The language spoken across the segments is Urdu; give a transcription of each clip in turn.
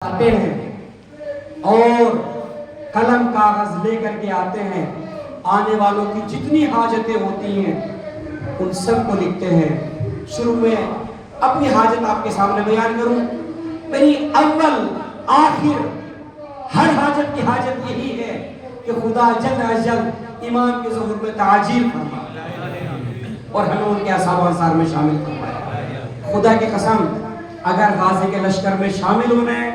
آتے ہیں اور قلم کاغذ لے کر کے آتے ہیں، آنے والوں کی جتنی حاجتیں ہوتی ہیں ان سب کو لکھتے ہیں۔ شروع میں اپنی حاجت آپ کے سامنے بیان کروں، میری اول آخر ہر حاجت کی حاجت یہی ہے کہ خدا جل اجل امام کے ظہور میں تعجیل فرمائے اور ہمیں ان کے اصحاب و انصار میں شامل فرمائے۔ خدا کی قسم، اگر غازی کے لشکر میں شامل ہونا ہے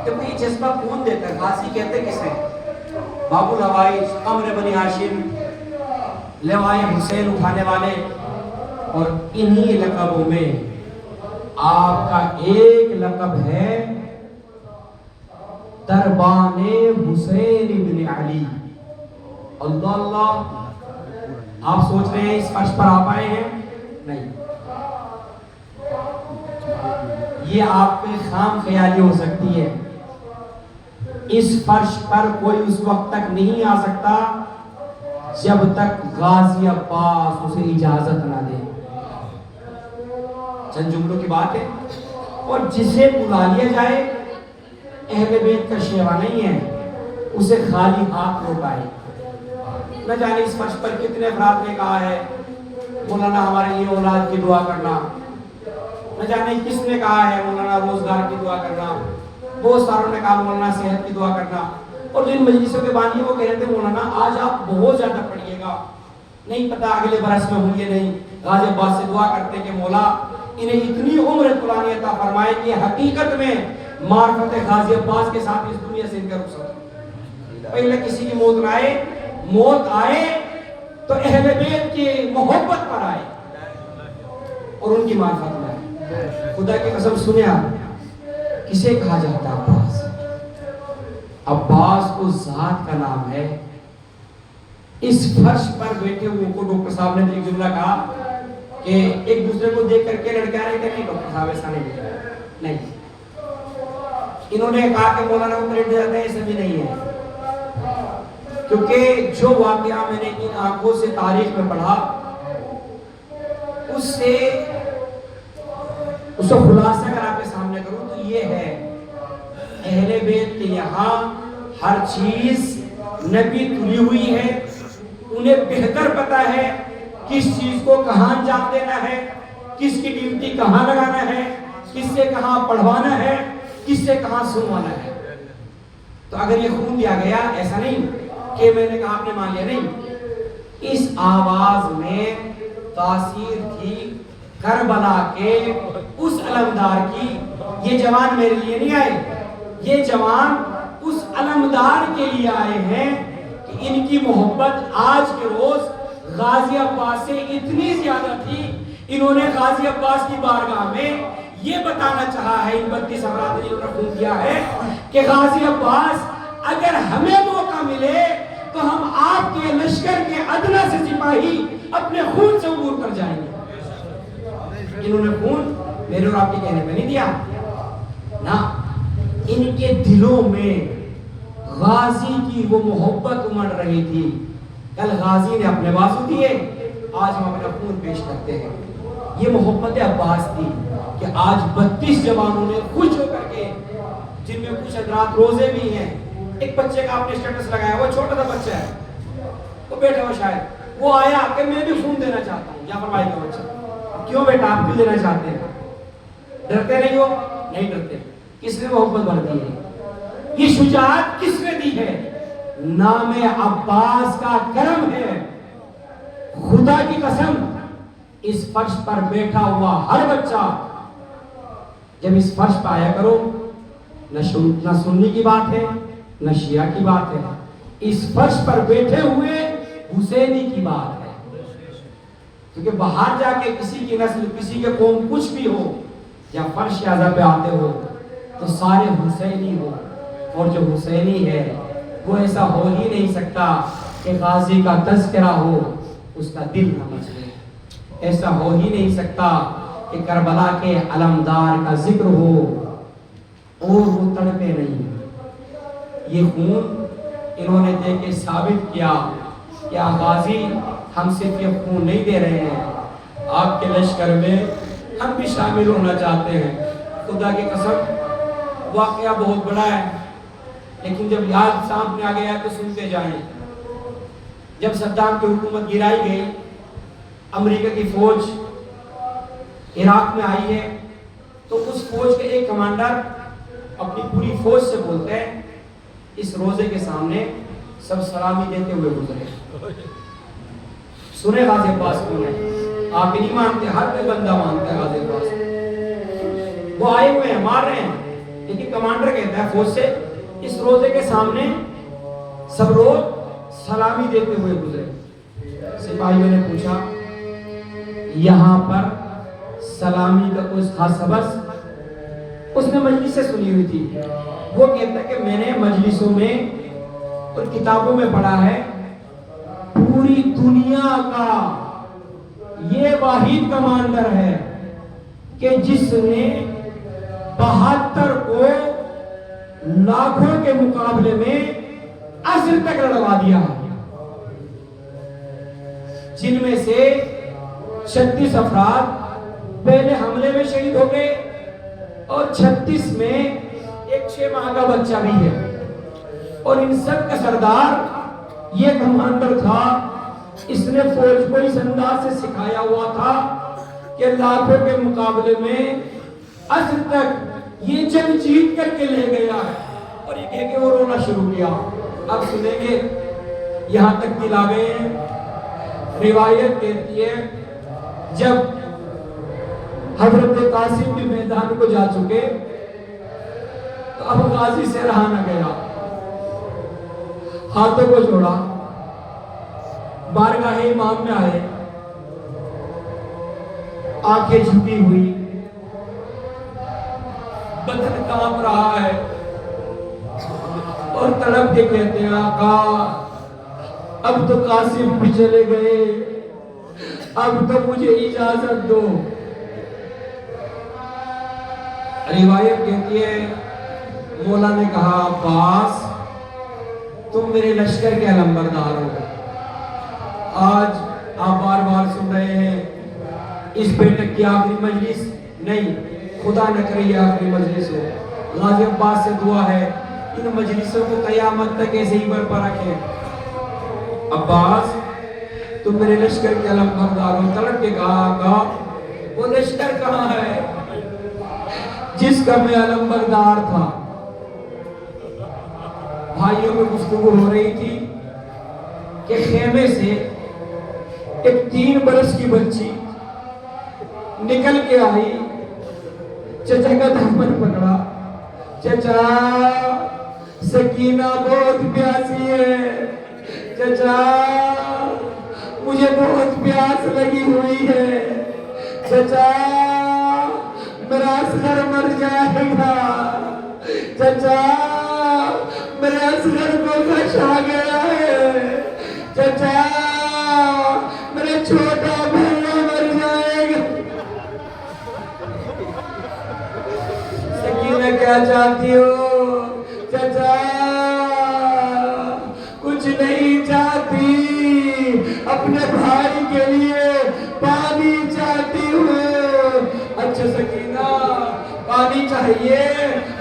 تو یہ جذبہ کون دیتا ہے؟ غازی کہتے کس ہیں؟ باب الحوائج، قمر بنی ہاشم، لوائے حسین اٹھانے والے، اور انہی لقبوں میں آپ کا ایک لقب ہے دربان حسین ابن علی۔ اللہ اللہ، آپ سوچ رہے ہیں اس فرش پر آپ آئے ہیں؟ نہیں، یہ آپ کی خام خیالی ہو سکتی ہے۔ اس فرش پر کوئی اس وقت تک نہیں آ سکتا جب تک غازی عباس اسے اجازت نہ دے۔ چند جملوں کی بات ہے، اور جسے بلا لیا جائے اہل بیت کا شیوا نہیں ہے، اسے خالی ہاتھ لوٹائے۔ نہ جانے اس فرش پر کتنے افراد نے کہا ہے مولانا ہمارے لیے اولاد کی دعا کرنا، نہ جانے کس نے کہا ہے مولانا روزگار کی دعا کرنا، بہت ساروں نے کہا مولانا صحت کی دعا کرنا، اور جن مجلسوں کے بانی وہ کہہ رہے تھے مولانا آج آپ بہت زیادہ پڑھیے گا، نہیں پتا اگلے برس میں ہوں گے نہیں۔ غازی عباس سے دعا کرتے کہ مولا انہیں اتنی عمر طولانی عطا فرمائے کہ حقیقت میں معرفت غازی عباس کے ساتھ اس دنیا سے ان کا رخصت۔ پہلے کسی کی موت نہ آئے، موت آئے تو اہل بیت کی محبت پر آئے اور ان کی معرفت میں آئے۔ خدا کی قسم سنیں آپ، کسے کہا جاتا ہے عباس؟ عباس کو ذات کا نام ہے۔ اس فرش پر بیٹھے ہوئے کو ڈاکٹر صاحب نے ایک جملہ کہا کہ ایک دوسرے کو دیکھ کر کے لڑکے آ رہے تھے، نہیں ڈاکٹر صاحب ایسا نہیں، انہوں نے کہا کہ مولانا کو پریڈ جاتا ہے، ایسا بھی نہیں ہے، کیونکہ جو واقعہ میں نے ان آنکھوں سے تاریخ میں پڑھا اس سے خلاصہ اگر آپ کے سامنے کروں تو یہ ہے، اہل بیت کے یہاں ہر چیز نبی تلی ہوئی ہے، انہیں بہتر پتا ہے کس چیز کو کہاں انجام دینا ہے، کس کی ڈیوٹی کہاں لگانا ہے، کس سے کہاں پڑھوانا ہے، کس سے کہاں سنوانا ہے۔ تو اگر یہ خون دیا گیا، ایسا نہیں کہ میں نے کہا آپ نے مان لیا، نہیں، اس آواز میں تاثیر تھی کربلا کے اس علمدار کی۔ یہ جوان میرے لیے نہیں آئے، یہ جوان اس علمدار کے لیے آئے ہیں کہ ان کی محبت آج کے روز غازی عباس سے اتنی زیادہ تھی، انہوں نے غازی عباس کی بارگاہ میں یہ بتانا چاہا ہے، ان 32 افراد نے انہوں نے خون کیا ہے کہ غازی عباس اگر ہمیں موقع ملے تو ہم آپ کے لشکر کے ادنیٰ سے سپاہی اپنے خون سے عبور کر جائیں گے۔ انہوں نے خون میرے اور آپ کے کہنے پہ نہیں دیا نا، ان کے دلوں میں غازی کی وہ محبت امڑ رہی تھی۔ کل غازی نے اپنے بازو دیے، آج ہم اپنا خون پیش کرتے ہیں۔ یہ محبت عباس تھی کہ آج 32 جوانوں نے خوش ہو کر کے، جن میں کچھ حضرات روزے بھی ہیں، ایک بچے کا آپ نے اسٹیٹس لگایا، وہ چھوٹا سا بچہ ہے، وہ بیٹھا ہوا شاید، وہ آیا کہ میں بھی خون دینا چاہتا ہوں۔ جعفر بھائی کا بچہ، کیوں بیٹا آپ کیوں دینا چاہتے ہیں؟ ڈرتے نہیں ہو؟ نہیں ڈرتے۔ کس نے محبت بڑھ دی ہے؟ یہ شجاعت کس نے دی ہے؟ نام عباس کا کرم ہے۔ خدا کی قسم، اس فرش پر بیٹھا ہوا ہر بچہ جب اس فرش پہ آیا کرو، نہ سنی کی بات ہے نہ شیعہ کی بات ہے، اس فرش پر بیٹھے ہوئے حسینی کی بات ہے۔ کیونکہ باہر جا کے کسی کی نسل، کسی کے قوم کچھ بھی ہو، یا فرش اعظم پہ آتے ہو تو سارے حسینی ہو، اور جو حسینی ہے وہ ایسا ہو ہی نہیں سکتا کہ غازی کا تذکرہ ہو اس کا دل نہ مچلے، ایسا ہو ہی نہیں سکتا کہ کربلا کے علمدار کا ذکر ہو اور وہ تڑپے نہیں۔ یہ خون انہوں نے دے کے ثابت کیا کہ غازی ہم صرف یہ خون نہیں دے رہے ہیں، آپ کے لشکر میں ہم بھی شامل ہونا چاہتے ہیں۔ خدا کی قسم واقعہ بہت بڑا ہے، لیکن جب یاد سامنے آ گیا تو سنتے جائیں۔ جب صدام کی حکومت گرائی گئی، امریکہ کی فوج عراق میں آئی ہے، تو اس فوج کے ایک کمانڈر اپنی پوری فوج سے بولتے ہیں اس روزے کے سامنے سب سلامی دیتے ہوئے گزرے۔ سنے غازی عباس کون ہے؟ آپ نہیں مانتے، ہر کوئی بندہ مانتا ہے غازی عباس۔ وہ آئے ہوئے ہیں، مار رہے ہیں، لیکن کمانڈر کہتا ہے فوج سے اس روزے کے سامنے سب لوگ سلامی دیتے ہوئے گزرے۔ سپاہیوں نے پوچھا یہاں پر سلامی کا کوئی خاص سبق؟ اس نے مجلس سے سنی ہوئی تھی۔ وہ کہتا ہے کہ میں نے مجلسوں میں اور کتابوں میں پڑھا ہے پوری دنیا کا یہ واحد کمانڈر ہے کہ جس نے 72 کو لاکھوں کے مقابلے میں عصر تک لڑوا دیا، جن میں سے 36 افراد پہلے حملے میں شہید ہو گئے اور 36 میں ایک 6 ماہ کا بچہ بھی ہے، اور ان سب کا سردار یہ کمانڈر تھا۔ اس نے فوج کو اس انداز سے سکھایا ہوا تھا کہ لاکھوں کے مقابلے میں عصر تک یہ جنگ جیت کر کے لے گیا ہے، اور یہ کہہ کے وہ رونا شروع کیا۔ اب سنیں گے، یہاں تک دل آ گئے ہیں۔ روایت کہتی ہے جب حضرت قاسم بھی میدان کو جا چکے تو اب غازی سے رہا نہ گیا، ہاتھوں کو جوڑا، بارگاہ امام میں آئے، آنکھیں جھکی ہوئی، بدن کانپ رہا ہے، اور تڑپ کے کہتے ہیں آقا اب تو قاسم بھی چلے گئے، اب تو مجھے اجازت دو۔ روایت کہتی ہے مولا نے کہا عباس تم میرے لشکر کے علمبردار ہو، آج آپ بار بار سن رہے ہیں اس بیٹھک کی آخری مجلس نہیں، خدا نہ کرے یہ آخری مجلس ہو۔ غازی عباس سے دعا ہے ان مجلسوں کو قیامت تک ایسے ہی برپا رکھیں۔ عباس تم میرے لشکر کے علمبردار ہو۔ تڑپ کے کہا آقا وہ لشکر کہاں ہے جس کا میں علمبردار تھا؟ بھائیوں میں گفتگو ہو رہی تھی کہ خیمے سے ایک 3 برس کی بچی نکل کے آئی، چچا کا دامن پکڑا، چچا سکینہ بہت پیاسی ہے، چچا مجھے بہت پیاس لگی ہوئی ہے، چچا میرا اصغر مر جائے گا، چچا میرے اصغر کو غش آ گیا ہے، چچا میرے چھوٹا بھیا مر جائے گا۔ سکینہ کیا چاہتی ہو؟ چچا کچھ نہیں چاہتی، اپنے بھائی کے لیے پانی چاہتی ہوں۔ اچھا سکینہ پانی چاہیے،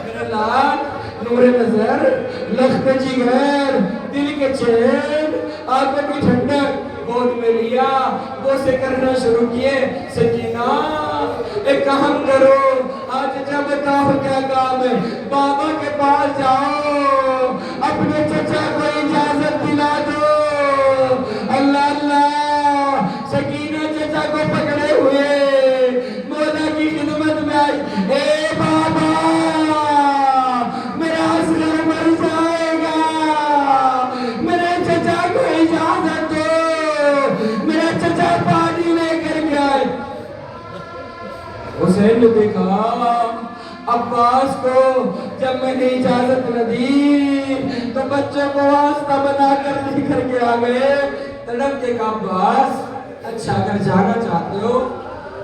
میرا لال نور نظر، لخت جگر، دل کے چین، آنکھوں کی ٹھنڈک، گود میں لیا، بوسے کرنا شروع کیے۔ سکینہ ایک کام کرو، آج چچا بتاؤ کیا کام ہے؟ بابا کے پاس جاؤ، اپنے چچا کو اجازت دلا دو۔ اللہ اللہ، سکینہ چچا کو پکڑے ہوئے مولا کی خدمت میں آئی۔ اے بابا میرا اصغر مر جائے گا، میرے چچا کو اجازت دو، میرا چچا پانی لے کر کے آئے۔ حسین نے دیکھا عباس کو جب میں نے اجازت نہ دی تو بچوں کو واسطہ بنا کر لے کر کے آ گئے۔ تڑپ کے کہا عباس اچھا اگر جانا چاہتے ہو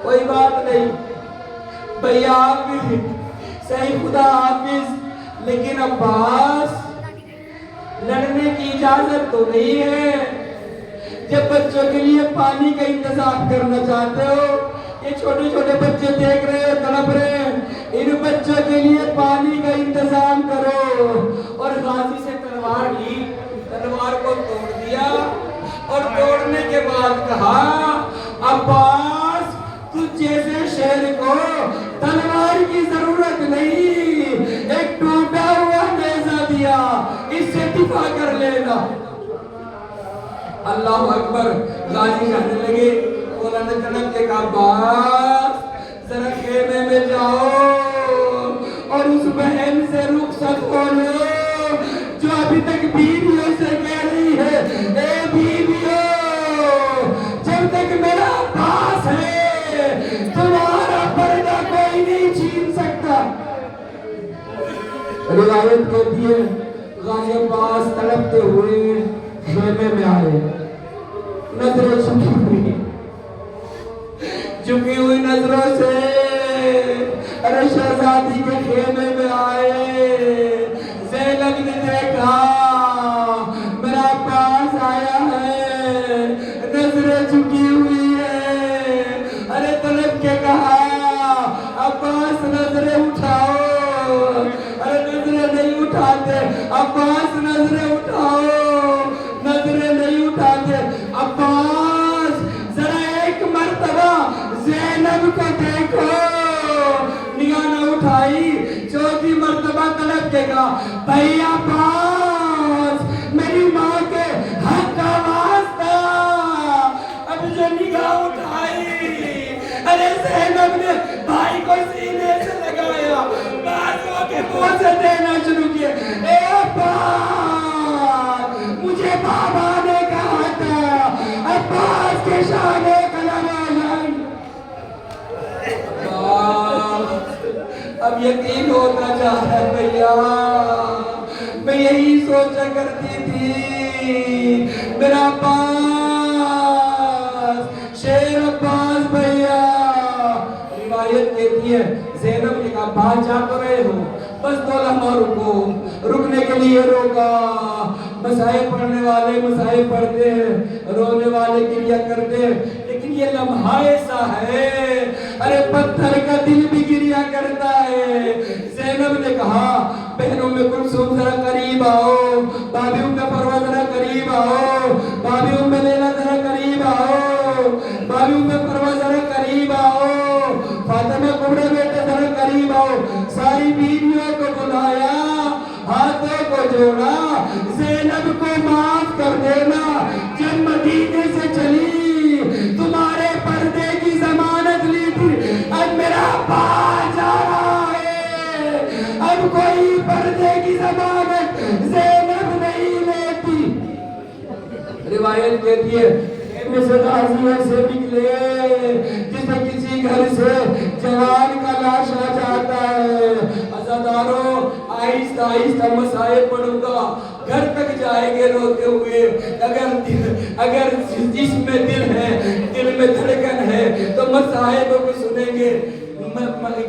کوئی بات نہیں، بھئی آپ بھی صحیح خدا حافظ، لیکن عباس لڑنے کی اجازت تو نہیں ہے۔ جب بچوں کے لیے پانی کا انتظام کرنا چاہتے ہو، یہ چھوٹے چھوٹے بچے دیکھ رہے ہیں، تڑپ رہے ہیں، ان بچوں کے لیے پانی کا انتظام کرو. اور غازی سے تلوار لی, تلوار کو توڑ دیا اور توڑنے کے بعد کہا عباس تجھ جیسے شیر کو تلوار کی ضرورت نہیں, ایک ٹوٹا ہوا نیزہ دیا, اس سے دفاع کر لینا. اللہ اکبر. غازی کہنے لگے, مولانا جناب کے کہا عباس ذرا خیمے میں جاؤ اور اس بہن سے رخصت ہو لو جو ابھی تک بیویوں سے کہہ رہی ہے اے بیویوں جب تک میرا عباس ہے تمہارا پردہ کوئی نہیں چھین سکتا. روایت کہتی ہے غازی عباس تڑپتے ہوئے خیمے میں آئے, نظریں جھکی ہوئی نظروں سے ارے شہزادی کے خیمے میں آئے. زینب نے دیکھا میرا عباس آیا ہے, نظریں جھکی ہوئی ہے. ارے طلب کے کہا عباس نظریں اٹھاؤ, ارے نظریں نہیں اٹھاتے. عباس نظریں اٹھاؤ, نظریں نہیں اٹھاتے. عباس ذرا ایک مرتبہ زینب کو دیکھو, نگاہ نہ اٹھائی. چوتھی مرتبہ طلب کے کہا بھائی عباس میری ماں کے حق کا واسطہ. اب جو نگاہ اٹھائی ارے زینب نے بھائی کو سینے سے لگایا, بازوں کے منہ سے دینا شروع کیا. اے عباس مجھے بابا نے کہا تھا عباس کے شان قلم آجائیں. اب یقین ہوتا جا رہا ہے بھیا, میں یہی سوچا کرتی تھی میرا عباس شیر عباس بھیا. روایت کہتی ہے زینب نے کہا بات جا تو رہے ہو, بس 2 لمحہ رکو. رکنے کے لیے روکا. مسائل پڑھنے والے مسائل پڑھتے ہیں, رونے والے گریا کرتے ہیں, لیکن یہ لمحہ ایسا ہے ارے پتھر کا دل بھی گریا کرتا ہے. زینب نے کہا بہنوں میں کلثوم ذرا قریب آؤ, بابی ام فروہ ذرا قریب آؤ, بابی ام لیلا ذرا قریب آؤ, بابی ام فروہ ذرا قریب آؤ, فاطمہ کبرا بیٹے ذرا قریب آؤ. ساری بیویوں کو بلایا, ہاتھوں کو جوڑا, زینب کو معاف کر دینا, جب مدینے سے چلی تمہارے پردے کی ضمانت لی تھی, اب میرا عباس جا رہا ہے, اب کوئی پردے کی ضمانت زینب نہیں لیتی. روایت کہتی ہے میں سے غازی ایسے نکلے جسے کسی گھر سے جوان کا لاش آ جاتا ہے. عزاداروں آہستہ آہستہ مسائل پڑھوں گا, گھر تک جائیں گے روتے ہوئے. اگر جس میں دل ہے, دل میں دھڑکن ہے تو مسائل کو سنیں گے.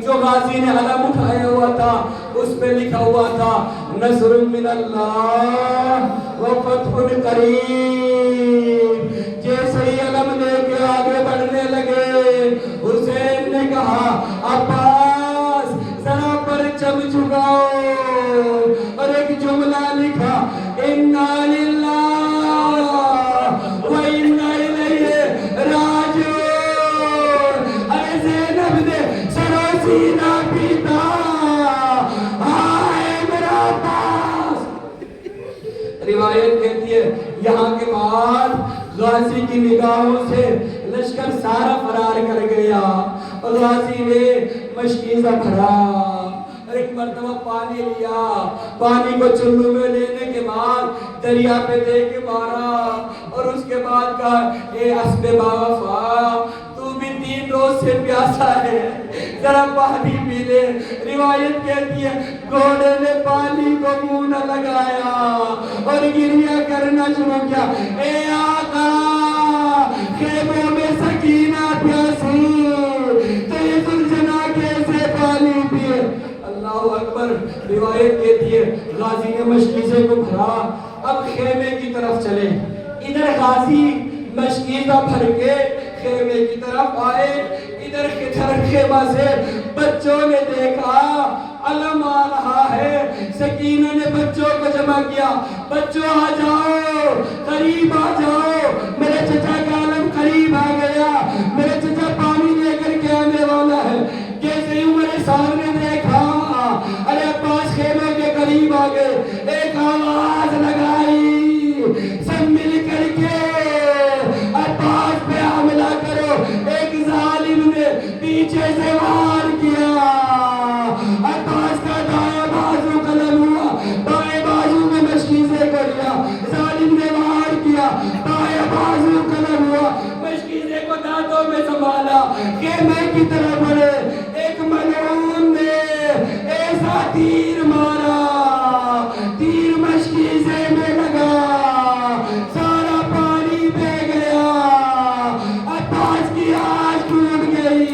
جو غازی نے علم اٹھایا ہوا تھا اس پہ لکھا ہوا تھا نصر من اللہ و فتح قریب. جیسے ہی علم لے کے آگے بڑھنے لگے, حسین نے کہا عباس ذرا پرچم جھکاؤ, اور ایک جملہ لکھا انا للہ و انا الیہ راجعون. ارے زینب نے سینہ پیتا, آئے میرا عباس. روایت کہتی ہے یہاں کے بعد غازی کی نگاہوں سے لشکر سارا فرار کر گیا, اور غازی نے مشکیزہ بھرا. ایک مرتبہ پانی لیا, پانی کو چلو میں لینے کے بعد دریا پہ دے کے مارا, اور اس کے بعد کہا اے اسب باوفا تو بھی 3 روز سے پیاسا ہے, ذرا پانی پی لے. روایت کہتی ہے گھوڑے نے پانی کو منہ نہ لگایا اور گریہ کرنا شروع کیا, اے آقا خیموں میں سکینہ پیاسی تو یہ ذوالجنا کیسے پانی پیے. اللہ اکبر. روایت کہتی ہے غازی نے مشکیزے کو بھرا, اب خیمے کی طرف چلے. ادھر غازی مشکیزہ بھر کے خیمے کی طرف آئے, ادھر خیمہ سے بچوں نے دیکھا علم آ رہا ہے، سکینہ نے بچوں کو جمع کیا، بچوں آ جاؤ، قریب آ جاؤ، میرے چچا کا علم قریب آ گیا، میرے چچا پانی لے کر کے آنے والا ہے۔ جیسے ہی میرے سامنے دیکھا، ارے عباس خیمے کے قریب آ گئے، ایک آواز لگائی، سب مل کر کے عباس پہ حملہ کرو۔ ایک ظالم نے پیچھے سے وار کیا، عباس کا دائیں بازو قلم ہوا، بائیں بازو میں مشکیزے کو لیا، ظالم نے وار کیا، بائیں بازو قلم ہوا، مشکیزے کو دانتوں میں سنبھالا، خیمے کی طرف بڑھے، ایک ملعون نے ایسا تیر مارا، تیر مشکیزے میں لگا، سارا پانی بہ گیا، عباس کی آنکھ ٹوٹ گئی،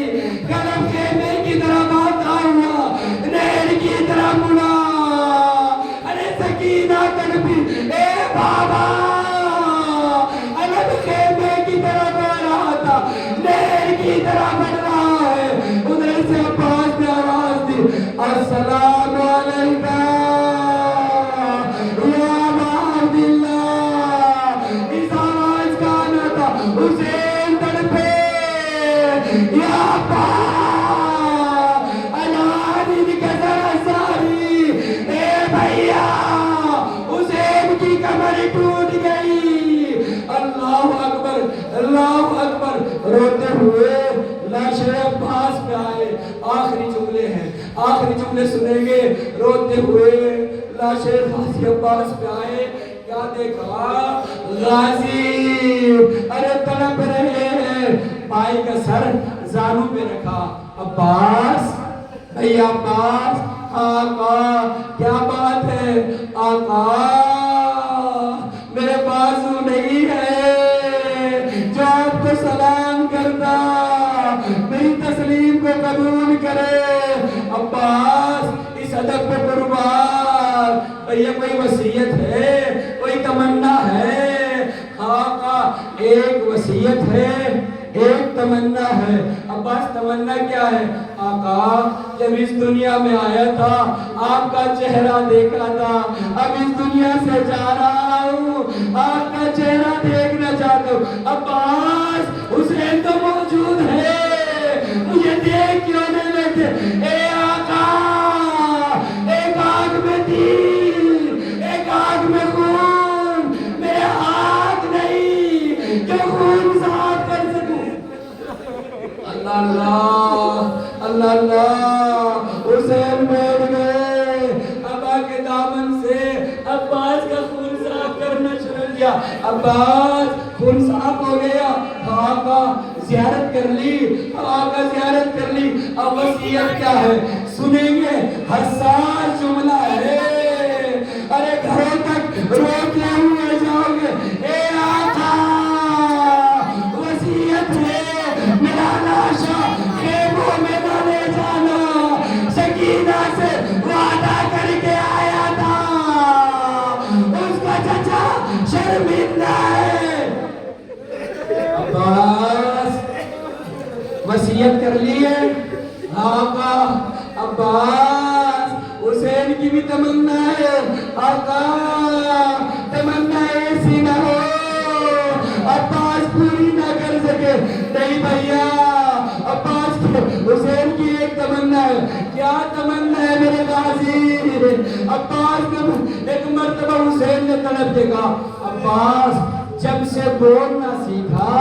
قلم خیمے کی طرف آتا ہوا، نہر کی طرف مڑا، ارے سکینہ تڑپی، اے بابا، قلم خیمے کی طرف آ رہا تھا، نہر کی طرف بڑھ رہا ہے، ادھر سے عباس نے آواز دی، السلام علیکم یا عبداللہ۔ اس آواز کا آنا تھا، حسین تڑپے، یا عباس، علانی کا ذرا ساری، اے بھیا، حسین کی کمر ٹوٹ گئی، اللہ اکبر، اللہ اکبر، روتے ہوئے لاش عباس پہ آئے۔ آخری جملے ہیں، آخری جملے سنیں گے، روتے ہوئے لاش غازی عباس پہ آئے، کیا دیکھا؟ غازی ارے تڑپ رہے ہیں، بھائی کا سر زانوں پہ رکھا، عباس، بھیا عباس، آقا کیا بات ہے؟ آقا میرے بازو نہیں ہے جو آپ کو سلام کرتا، میری تسلیم کو قبول کرے۔ عباس اس ادب پہ قربان، بھیا کوئی وصیت ہے، کوئی تمنا ہے؟ آقا ایک وصیت ہے، ایک تمنا ہے۔ عباس تمنا کیا ہے؟ آقا جب اس دنیا میں آیا تھا آپ کا چہرہ دیکھا تھا، اب اس دنیا سے جا رہا ہوں آپ کا چہرہ دیکھنا چاہتا ہوں۔ عباس حسین تو موجود ہے، مجھے دیکھ کیوں نہیں لیتے؟ اے آقا، ایک آنکھ میں تیر، ایک آنکھ میں خون، میرے ہاتھ نہیں کہ خون صاف کر سکوں۔ اللہ اللہ اللہ اللہ، حسین بیٹھ گئے، ابا کے دامن سے عباس کا خون صاف کرنا شروع کیا۔ عباس خون صاف ہو گیا، آقا زیارت کر لی، آقا زیارت کر لی، اب وصیت کیا ہے سنیں گے؟ حساس جملہ ہے، ارے گھروں تک روتے ہوئے جاؤ گے۔ اے آقا وصیت ہے، میرا لاشا خیموں میں نہ لے جانا، سکینہ سے وعدہ کر کے آیا تھا، اس کا چچا شرمندہ ہے۔ عباس وصیت کر لیے، آقا عباس حسین کی بھی تمنا ہے، آقا تمنا ایسی نہ ہو عباس پوری نہ کر سکے۔ نہیں بھیا، عباس کی حسین کی ایک تمنا ہے۔ کیا تمنا ہے میرے غازی؟ عباس نے ایک مرتبہ حسین نے طلب دیکھا، عباس جب سے بولنا سیکھا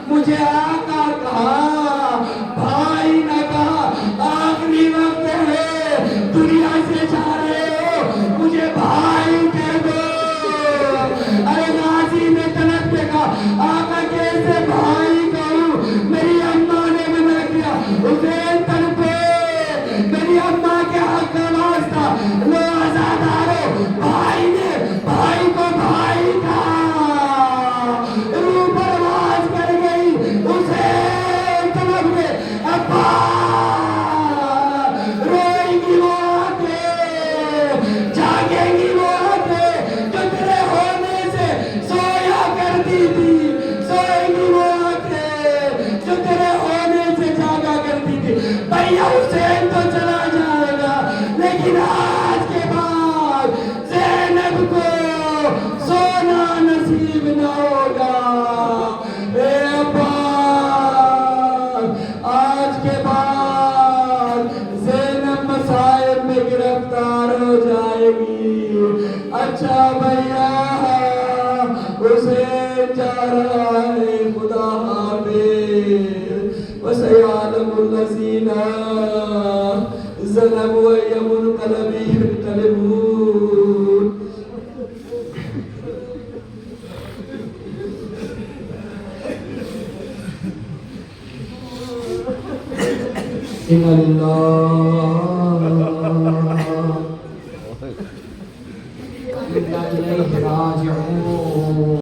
مجھے آقا کہا، بھائی نہ کہا، آخری وقت ہے دنیا سے جا رہے ہو مجھے بھائی کہہ دو۔ ارے غازی نے طلب دیکھا، آقا کیسے بھائی کہوں، میری اماں نے منع کیا، حسین تڑپے، میری اماں کے حق کا واسطہ لو آزادارو، بھائی نے بھائی کو بھائی کہا، روح پرواز کر گئی، حسین بچہ بھیا اسے جا رہا ہے خدا حافظ وسيعلم الذين ظلموا أي منقلب ينقلبون إنا لله وإنا إليه راجعون